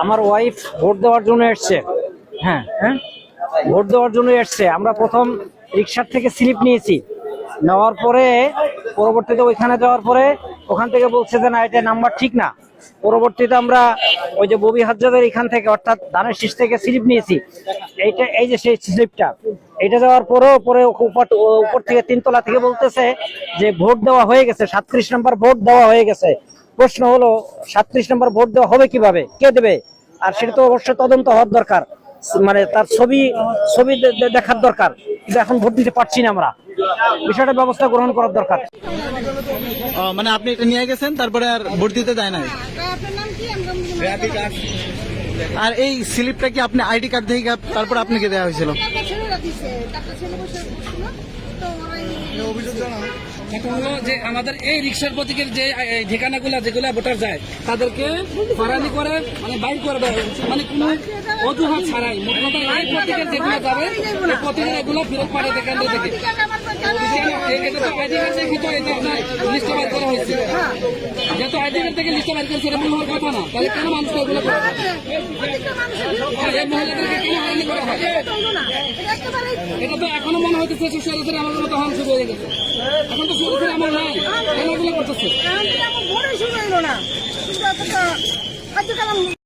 আমার wife vote দেওয়ার জন্য এসছে। হ্যাঁ হ্যাঁ, ভোট দেওয়ার জন্য এসছে। আমরা প্রথম রিক্সার থেকে স্লিপ নিয়েছি, নেওয়ার পরে পরবর্তীতে ওইখানে যাওয়ার পরে ওখান থেকে বলছে যে না, এটা নাম্বার ঠিক না। পরবর্তীতে আমরা ওই যে ববি হাজ্জাদের এখান থেকে অর্থাৎ ধানের শীষ থেকে স্লিপ নিয়েছি। এইটা এই যে সেই স্লিপটা, এটা যাওয়ার পরেও পরে উপর থেকে 3 তলা থেকে বলতেছে যে ভোট দেওয়া হয়ে গেছে, 37 নম্বর ভোট দেওয়া হয়ে গেছে। প্রশ্ন হলো 37 নম্বর ভোট দেওয়া হবে কিভাবে, কে দেবে? আর সেটা তো অবশ্যই তদন্ত হওয়ার দরকার, মানে তার ছবি দেখার দরকার। কিন্তু এখন ভোট দিতে পারছি না আমরা, বিষয়টা ব্যবস্থা গ্রহণ করার দরকার। মানে আপনি এটা নিয়ে গেছেন, তারপরে আর ভোট দিতে দেয় নাই। আর এই স্লিপটা কি আপনি আইডি কার্ড থেকে তারপর আপনাকে দেওয়া হয়েছিল? এখন হলো যে আমাদের এই রিক্সার প্রতীকের যে ঠিকানাগুলা যেগুলা ভোটার যায় তাদেরকে ফারানি করে মানে বাইর করে দেয়, মানে কোনো অজুহাত ছাড়াই মোট কথা এই প্রতীকের যেগুলো যাবে এই প্রতীকের এগুলো ফেরত পাঠাতে কেন্দ্র থেকে। আইডি কার্ড থেকে তো এটা আপনার লিস্টে বাইর করা হয়েছে, যেহেতু আইডি কার্ড থেকে লিস্টে বাইর করে সেটা হওয়ার কথা না, তাহলে কেন মানুষকে এগুলো করে এই মহিলাদেরকে কেন হয়রানি করা হয়? এটা তো এখনো মনে হইতেছে সরাসরি আমার মতো হন শুরু হয়ে গেছে। এখন তো সরাসরি আমার নাই, কেন এগুলো করতেছে?